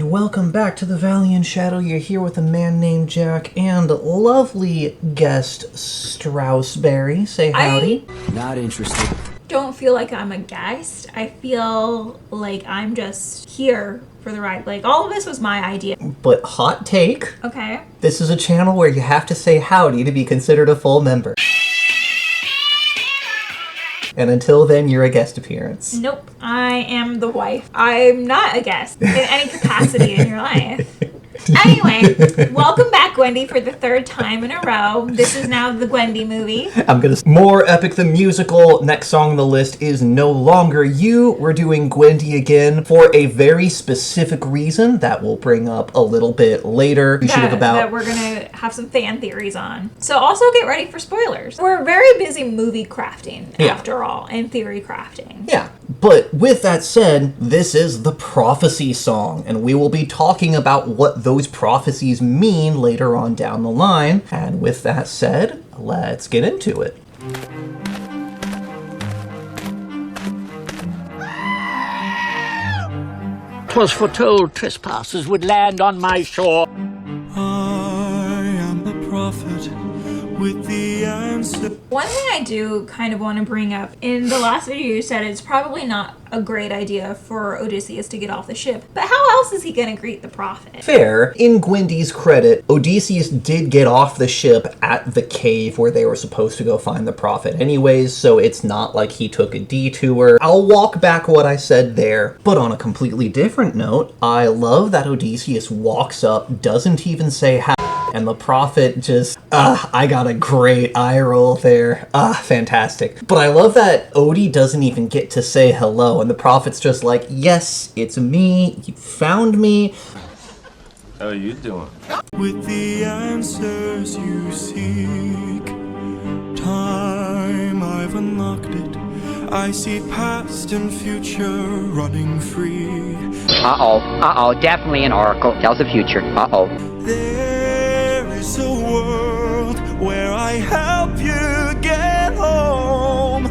And welcome back to the Valley in Shadow. You're here with a man named Jack and lovely guest Straussberry. Say howdy. Not interested. Don't feel like I'm a guest. I feel like I'm just here for the ride. Like, all of this was my idea. But hot take. Okay. This is a channel where you have to say howdy to be considered a full member. And until then, you're a guest appearance. Nope. I am the wife. I'm not a guest in any capacity in your life. Anyway, welcome back, Gwendy, for the third time in a row. This is now the Gwendy movie. I'm gonna... More Epic the Musical. Next song on the list is No Longer You. We're doing Gwendy again for a very specific reason that we'll bring up a little bit later. That we're gonna have some fan theories on. So also get ready for spoilers. We're very busy movie crafting, after all, and theory crafting. Yeah. But with that said, this is the prophecy song, and we will be talking about what those prophecies mean later on down the line. And with that said, let's get into it. 'Twas foretold trespassers would land on my shore. I am the prophet with the answer. One thing I do kind of want to bring up, in the last video you said it's probably not a great idea for Odysseus to get off the ship, but how else is he going to greet the prophet? Fair. In Gwendy's credit, Odysseus did get off the ship at the cave where they were supposed to go find the prophet anyways, so it's not like he took a detour. I'll walk back what I said there, but on a completely different note, I love that Odysseus walks up, doesn't even say hi, and the prophet just, I got a great eye roll there. Fantastic. But I love that Odie doesn't even get to say hello, and the prophet's just like, yes, it's me, you found me. How are you doing? With the answers you seek, time I've unlocked it. I see past and future running free. Definitely an oracle. Tells the future. There is a world where I help you get home,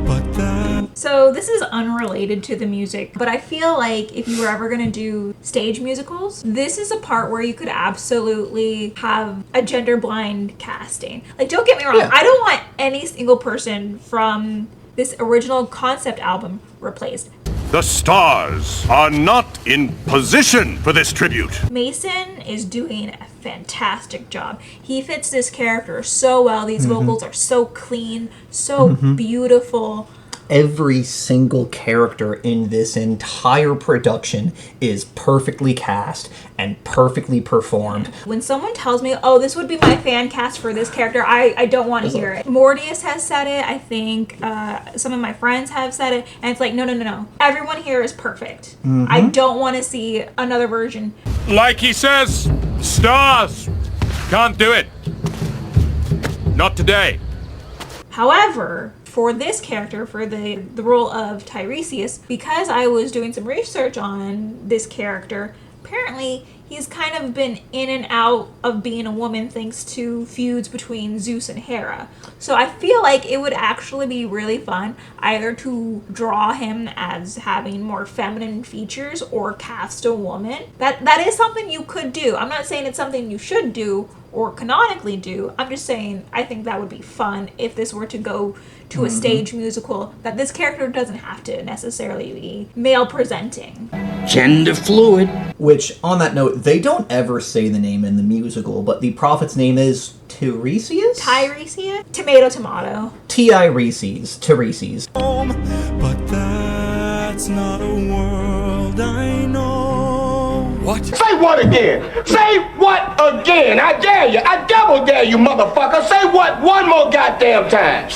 but that... So this is unrelated to the music, but I feel like if you were ever going to do stage musicals, this is a part where you could absolutely have a gender blind casting. Like, don't get me wrong, I don't want any single person from this original concept album replaced. The stars are not in position for this tribute. Mason is doing a fantastic job. He fits this character so well. These vocals are so clean, so beautiful. Every single character in this entire production is perfectly cast and perfectly performed. When someone tells me, oh, this would be my fan cast for this character, I don't want to hear it. Mortius has said it. I think some of my friends have said it. And it's like, no. Everyone here is perfect. I don't want to see another version. Like he says, stars can't do it. Not today. However, for this character, for the role of Tiresias, because I was doing some research on this character, apparently he's kind of been in and out of being a woman thanks to feuds between Zeus and Hera. So I feel like it would actually be really fun either to draw him as having more feminine features or cast a woman. That is something you could do. I'm not saying it's something you should do or canonically do. I'm just saying I think that would be fun if this were to go to a stage musical, that this character doesn't have to necessarily be male presenting. Gender fluid. Which, on that note, they don't ever say the name in the musical, but the prophet's name is Tiresias? Tiresias? Tomato. Tiresias. But that's not a world I know. What? Say what again? Say what again? I dare you. I double dare you, motherfucker. Say what one more goddamn time.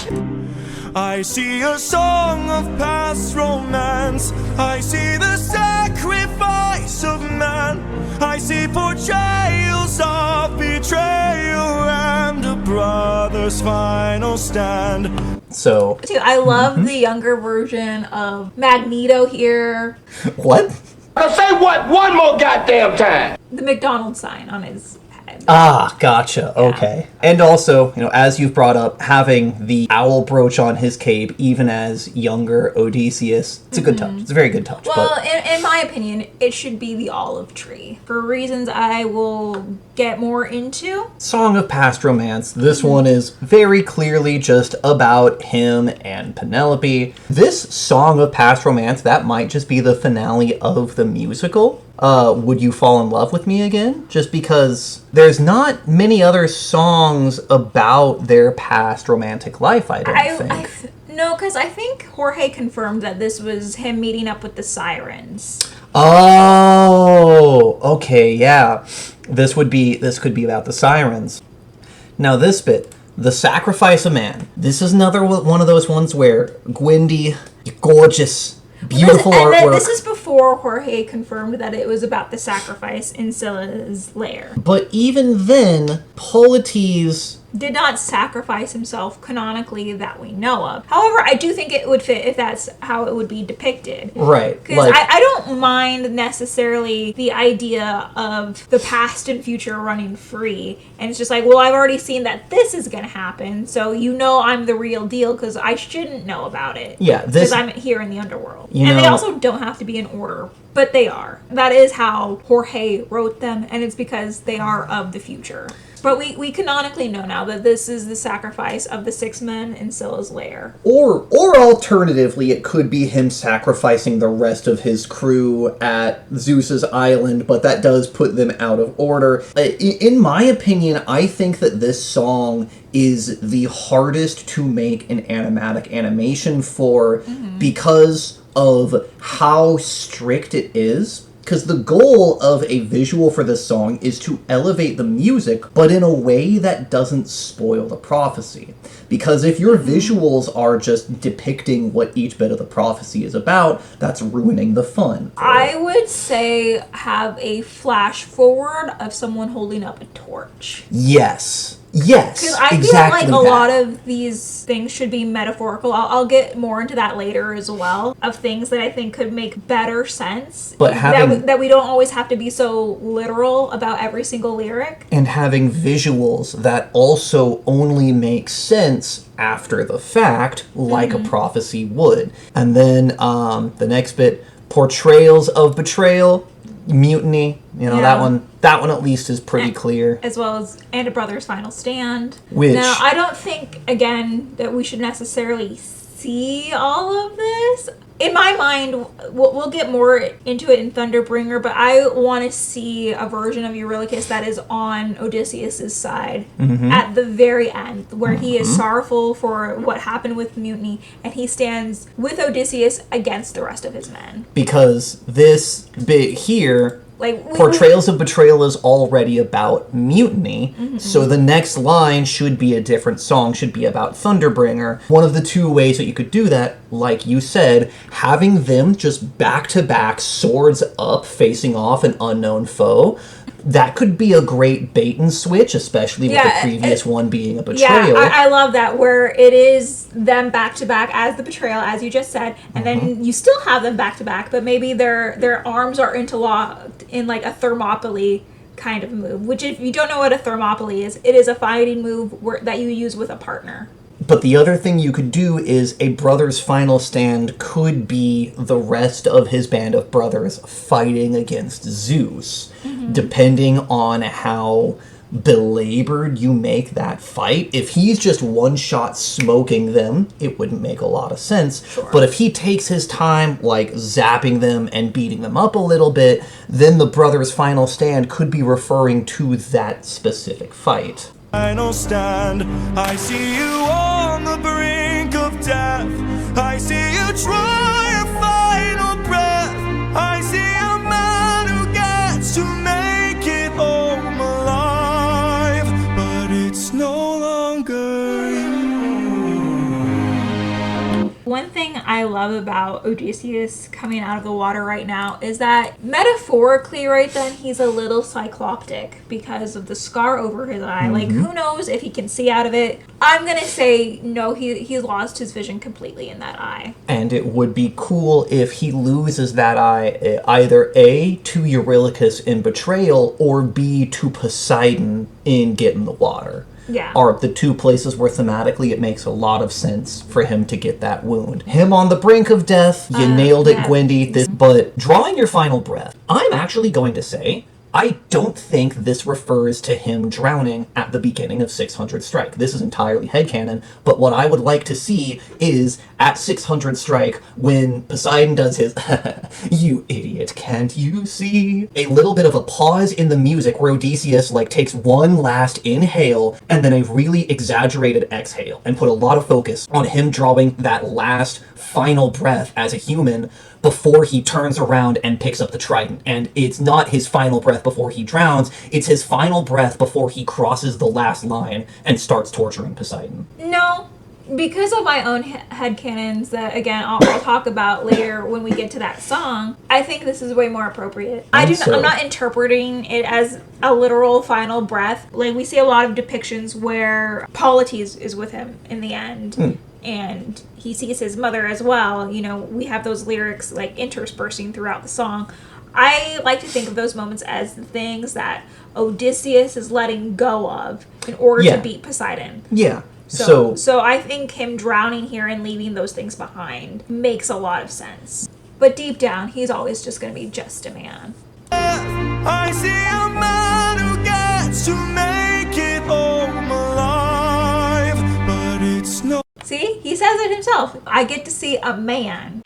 I see a song of past romance. I see the sacrifice of man. I see portrayals of betrayal and a brother's final stand. So, Dude, I love the younger version of Magneto here. What? Say what one more goddamn time. The McDonald's sign on his head. Ah, gotcha. Okay. And also, as you've brought up, having the owl brooch on his cape, even as younger Odysseus, it's a good touch. It's a very good touch. Well, but in my opinion, it should be the olive tree for reasons I will get more into. Song of Past Romance. This one is very clearly just about him and Penelope. This Song of Past Romance, that might just be the finale of the musical. Would You Fall in Love with Me Again? Just because there's not many other songs about their past romantic life, I don't think. No, because I think Jorge confirmed that this was him meeting up with the sirens. Oh, okay, yeah. This could be about the sirens. Now this bit, The Sacrifice of Man. This is another one of those ones where Gwendy, gorgeous, beautiful artwork. This is before Jorge confirmed that it was about the sacrifice in Scylla's lair. But even then, Polites did not sacrifice himself canonically that we know of. However, I do think it would fit if that's how it would be depicted. Right. Because I don't mind necessarily the idea of the past and future running free. And it's just like, well, I've already seen that this is going to happen, so I'm the real deal because I shouldn't know about it. Yeah. Because I'm here in the underworld. And they also don't have to be in order, but they are. That is how Jorge wrote them, and it's because they are of the future. But we canonically know now that this is the sacrifice of the 6 men in Scylla's lair. Or alternatively, it could be him sacrificing the rest of his crew at Zeus's island, but that does put them out of order. In my opinion, I think that this song is the hardest to make an animatic animation for because of how strict it is. Because the goal of a visual for this song is to elevate the music, but in a way that doesn't spoil the prophecy. Because if your visuals are just depicting what each bit of the prophecy is about, that's ruining the fun. I would say have a flash forward of someone holding up a torch. Yes. Yes, because I exactly feel like a lot of these things should be metaphorical. I'll get more into that later as well, of things that I think could make better sense. But that we don't always have to be so literal about every single lyric. And having visuals that also only make sense after the fact, like a prophecy would. And then the next bit, portrayals of betrayal, mutiny, that one at least is pretty clear. As well as And a Brother's Final Stand. Which, now, I don't think, again, that we should necessarily see all of this. In my mind, we'll get more into it in Thunderbringer, but I want to see a version of Eurylochus that is on Odysseus' side at the very end, where he is sorrowful for what happened with mutiny, and he stands with Odysseus against the rest of his men. Because this bit here, portrayals of betrayal is already about mutiny, so the next line should be a different song, should be about Thunderbringer. One of the two ways that you could do that, like you said, having them just back-to-back, swords up, facing off an unknown foe, that could be a great bait and switch, especially with the previous one being a betrayal. Yeah, I love that, where it is them back-to-back as the betrayal, as you just said, and then you still have them back-to-back, but maybe their arms are interlocked in like a Thermopylae kind of move, which if you don't know what a Thermopylae is, it is a fighting move that you use with a partner. But the other thing you could do is a brother's final stand could be the rest of his band of brothers fighting against Zeus. Depending on how belabored you make that fight. If he's just one-shot smoking them, it wouldn't make a lot of sense. Sure. But if he takes his time, like zapping them and beating them up a little bit, then the brother's final stand could be referring to that specific fight. Final stand, I see you on the brink of death. I see you try a final breath. I see a man who gets to make it home alive, but it's no longer you. One thing I love about Odysseus coming out of the water right now is that metaphorically right then he's a little cycloptic because of the scar over his eye. Like, who knows if he can see out of it? I'm gonna say no, he's lost his vision completely in that eye. And it would be cool if he loses that eye either A, to Eurylochus in betrayal, or B, to Poseidon in Get in the Water. Yeah. Are the two places where thematically it makes a lot of sense for him to get that wound. Him on the brink of death, you nailed it, yeah. Gwendy. But drawing your final breath, I'm actually going to say, I don't think this refers to him drowning at the beginning of 600 Strike. This is entirely headcanon, but what I would like to see is at 600 Strike, when Poseidon does his "You idiot, can't you see?" a little bit of a pause in the music where Odysseus takes one last inhale and then a really exaggerated exhale, and put a lot of focus on him drawing that last final breath as a human before he turns around and picks up the trident. And it's not his final breath before he drowns, it's his final breath before he crosses the last line and starts torturing Poseidon. No, because of my own headcanons that, again, I'll talk about later when we get to that song, I think this is way more appropriate. I'm not interpreting it as a literal final breath. Like, we see a lot of depictions where Polites is with him in the end. And he sees his mother as well. You know, we have those lyrics interspersing throughout the song. I like to think of those moments as the things that Odysseus is letting go of in order to beat Poseidon. Yeah. So I think him drowning here and leaving those things behind makes a lot of sense. But deep down, he's always just going to be just a man. I see a man who gets to make it home alive, but it's no. See? He says it himself. I get to see a man.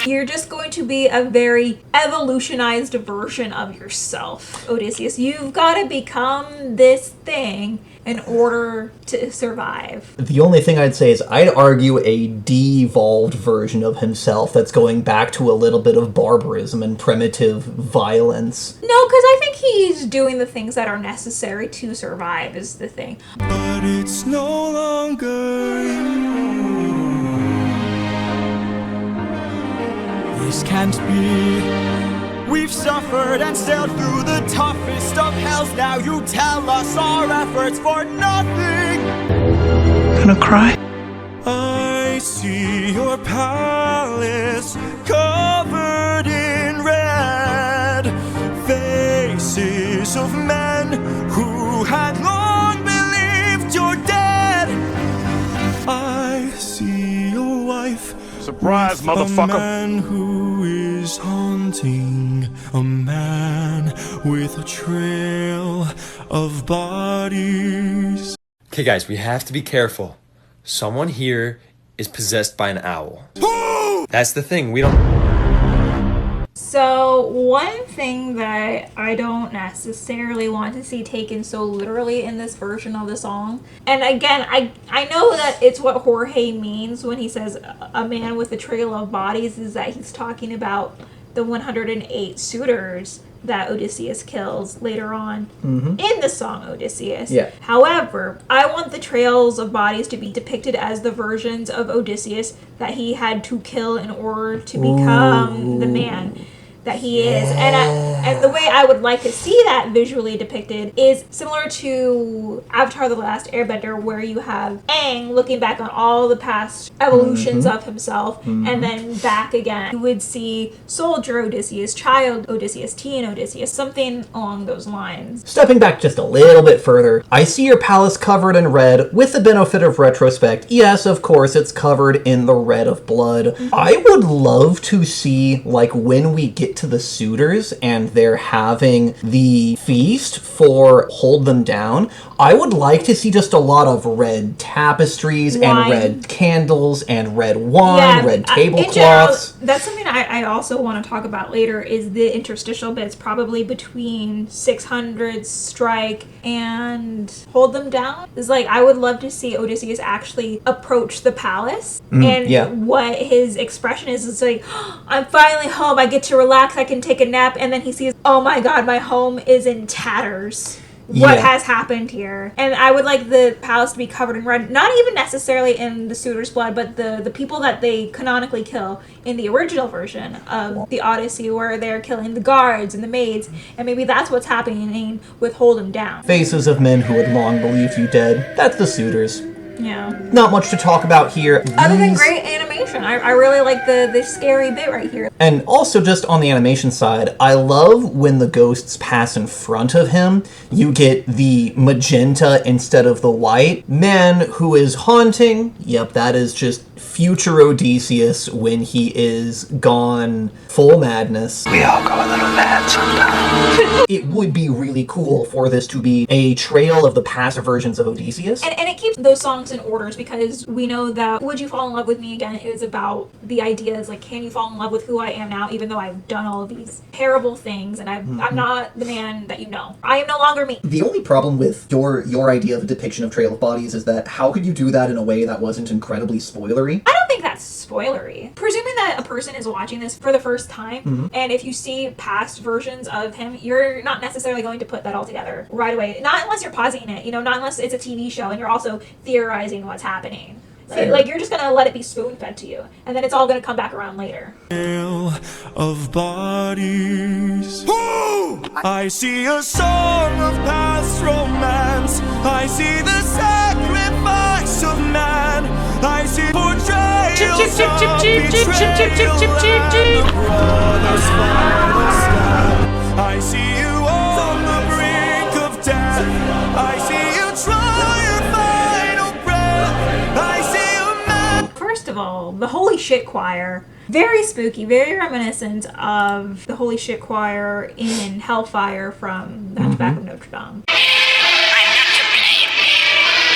You're just going to be a very evolutionized version of yourself, Odysseus. You've got to become this thing in order to survive. The only thing I'd say is I'd argue a devolved version of himself that's going back to a little bit of barbarism and primitive violence. No, because I think he's doing the things that are necessary to survive is the thing. But it's no longer. This can't be. We've suffered and sailed through the toughest of hells. Now you tell us our efforts for nothing. Gonna cry? I see your palace covered in red, faces of men who had long believed you're dead. I see your wife. Surprise, with motherfucker. A man who is haunting, a man with a trail of bodies. Okay, guys, we have to be careful. Someone here is possessed by an owl. That's the thing, we don't... So, one thing that I don't necessarily want to see taken so literally in this version of the song, and again, I know that it's what Jorge means when he says a man with a trail of bodies, is that he's talking about the 108 suitors that Odysseus kills later on in the song Odysseus. Yeah. However, I want the trails of bodies to be depicted as the versions of Odysseus that he had to kill in order to become the man that he is. And the way I would like to see that visually depicted is similar to Avatar: The Last Airbender, where you have Aang looking back on all the past evolutions of himself and then back again. You would see Soldier Odysseus, Child Odysseus, Teen Odysseus, something along those lines. Stepping back just a little bit further, I see your palace covered in red. With the benefit of retrospect, yes, of course, it's covered in the red of blood. I would love to see, when we get to the suitors and they're having the feast for Hold Them Down, I would like to see just a lot of red tapestries and red candles and red wine, red tablecloths. That's something I also want to talk about later, is the interstitial bits probably between 600 Strike and Hold Them Down. Is I would love to see Odysseus actually approach the palace and what his expression is oh, I'm finally home, I get to relax, I can take a nap, and then he sees, oh my god, my home is in tatters. what has happened here. And I would like the palace to be covered in red, not even necessarily in the suitor's blood, but the people that they canonically kill in the original version of the Odyssey, where they're killing the guards and the maids, and maybe that's what's happening with Hold 'Em Down. Faces of men who had long believed you dead. That's the suitors. Yeah. Not much to talk about here. Other than great animation. I really like the scary bit right here. And also just on the animation side, I love when the ghosts pass in front of him, you get the magenta instead of the white. Man who is haunting, yep, that is just future Odysseus when he is gone full madness. We all go a little mad sometimes. It would be really cool for this to be a trail of the past versions of Odysseus. And it keeps those songs in orders, because we know that Would You Fall in Love with Me Again is about the ideas like, can you fall in love with who I am now, even though I've done all of these terrible things and I'm not the man that you know. I am no longer me. The only problem with your idea of a depiction of Trail of Bodies is that how could you do that in a way that wasn't incredibly spoilery? I don't think that's spoilery. Presuming that a person is watching this for the first time, and if you see past versions of him, you're not necessarily going to put that all together right away. Not unless you're pausing it, not unless it's a TV show and you're also theorizing what's happening. Like you're just gonna let it be spoon-fed to you, and then it's all gonna come back around later. Of bodies. Ooh! I see a song of past romance. I see the sacrifice of man. I see portrayals of betrayal and brother's final stand. I see you on the brink of death. I see you try your final breath. I see you man. First of all, the Holy Shit Choir. Very spooky, very reminiscent of the Holy Shit Choir in Hellfire from The Hunchback of Notre Dame.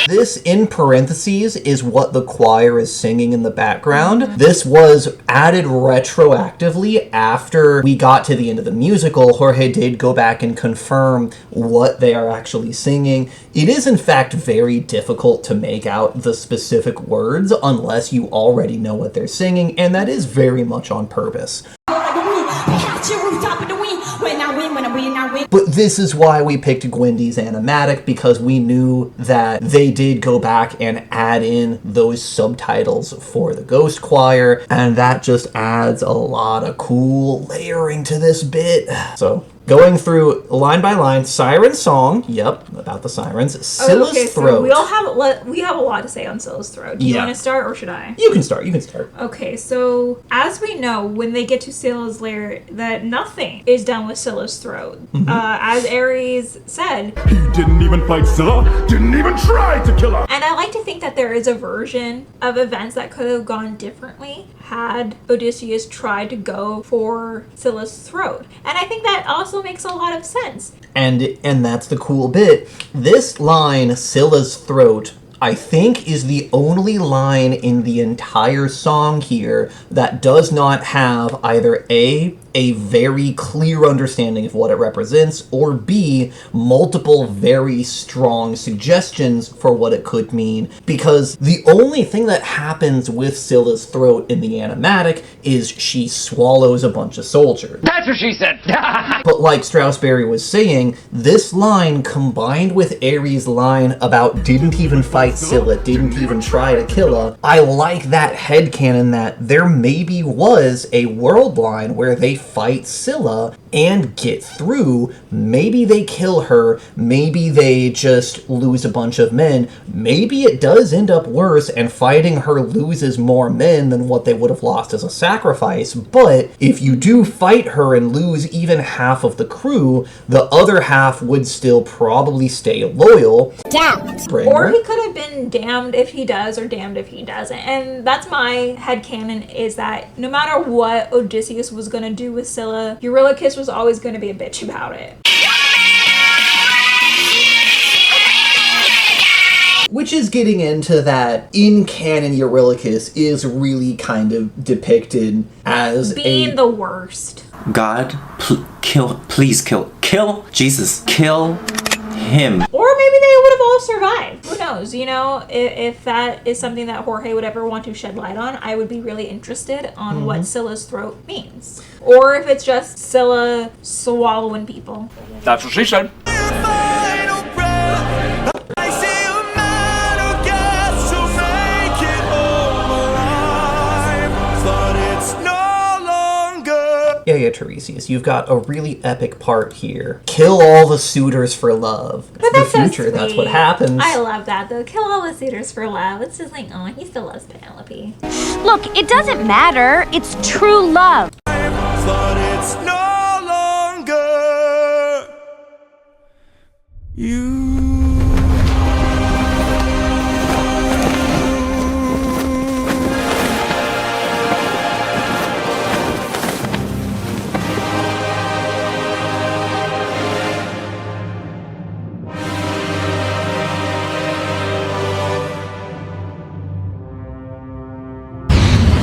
This, in parentheses, is what the choir is singing in the background. This was added retroactively after we got to the end of the musical. Jorge did go back and confirm what they are actually singing. It is, in fact, very difficult to make out the specific words unless you already know what they're singing, and that is very much on purpose. But this is why we picked Gwendy's animatic, because we knew that they did go back and add in those subtitles for the Ghost Choir, and that just adds a lot of cool layering to this bit. So, going through line by line, Siren Song, yep, about the sirens, Scylla's Throat. So we have a lot to say on Scylla's Throat. Do you want to start, or should I? You can start. Okay, so as we know, when they get to Scylla's lair, that nothing is done with Scylla's throat. As Ares said, He didn't even fight Scylla, didn't even try to kill her. And I like to think that there is a version of events that could have gone differently had Odysseus tried to go for Scylla's throat. And I think that also makes a lot of sense. And that's the cool bit. This line, Scylla's throat, I think is the only line in the entire song here that does not have either A, a very clear understanding of what it represents, or B, multiple very strong suggestions for what it could mean, because the only thing that happens with Scylla's throat in the animatic is she swallows a bunch of soldiers. That's what she said. But like Straussberry was saying, this line combined with Ares' line about didn't even fight Scylla, didn't even try to kill her, I like that headcanon that there maybe was a world line where they fight Scylla and get through. Maybe they kill her, maybe they just lose a bunch of men, maybe it does end up worse and fighting her loses more men than what they would have lost as a sacrifice, but if you do fight her and lose even half of the crew, the other half would still probably stay loyal. Damned. Or he could have been damned if he does or damned if he doesn't. And that's my headcanon, is that no matter what Odysseus was going to do with Scylla, Eurylochus was always going to be a bitch about it. Which is getting into that in canon Eurylochus is really kind of depicted as being the worst. God, please kill Jesus, kill him. Or maybe they would have all survived. Who knows? If that is something that Jorge would ever want to shed light on, I would be really interested on what Scylla's throat means. Or if it's just Scylla swallowing people. That's what she said. Final Yeah, Tiresias, you've got a really epic part here. Kill all the suitors for love. But that's the future, so that's sweet. what happens. I love that, though. Kill all the suitors for love. It's just like, oh, he still loves Penelope. Look, it doesn't matter. It's true love. But it's no longer you.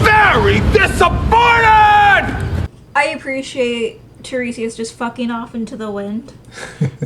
Very disappointed! I appreciate Tiresias just fucking off into the wind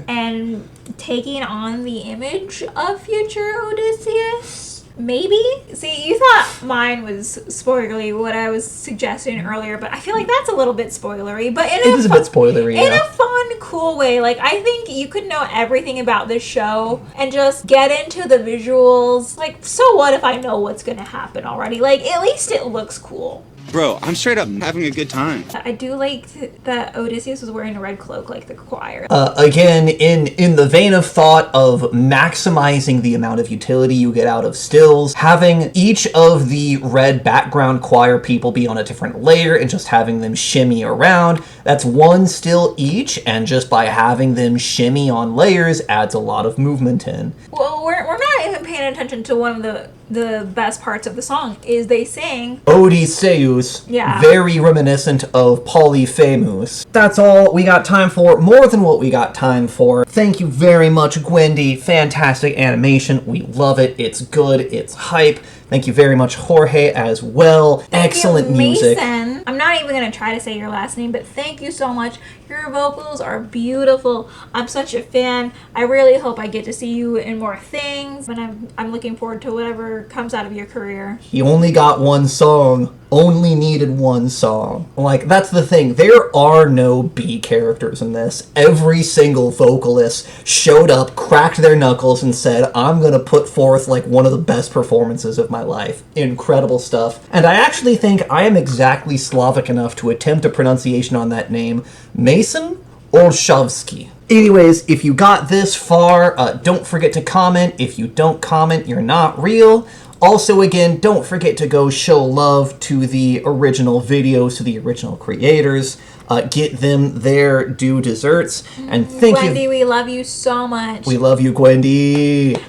and taking on the image of future Odysseus. Maybe? See, you thought mine was spoilery, what I was suggesting earlier, but I feel like that's a little bit spoilery. But it is a bit spoilery, in a fun, cool way. Like, I think you could know everything about this show and just get into the visuals. Like, so what if I know what's gonna happen already? Like, at least it looks cool. Bro, I'm straight up having a good time. I do like that Odysseus was wearing a red cloak like the choir. Again, in the vein of thought of maximizing the amount of utility you get out of stills, having each of the red background choir people be on a different layer and just having them shimmy around, that's one still each, and just by having them shimmy on layers adds a lot of movement in. Well, we're not even paying attention to one of the best parts of the song, is they sing Odysseus, yeah, very reminiscent of Polyphemus. That's all we got time for, more than what we got time for. Thank you very much, Gwendy. Fantastic animation. We love it. It's good. It's hype. Thank you very much, Jorge, as well. Excellent music. Mason. I'm not even going to try to say your last name, but thank you so much. Your vocals are beautiful. I'm such a fan. I really hope I get to see you in more things, and I'm looking forward to whatever comes out of your career. He only got one song. Only needed one song. Like, that's the thing. There are no B characters in this. Every single vocalist showed up, cracked their knuckles, and said, I'm gonna put forth, like, one of the best performances of my life. Incredible stuff. And I actually think I am exactly Slavic enough to attempt a pronunciation on that name. Mason Olszewski. Anyways, if you got this far, don't forget to comment. If you don't comment, you're not real. Also, again, don't forget to go show love to the original videos, to the original creators. Get them their due desserts. And thank you. Gwendy, we love you so much. We love you, Gwendy.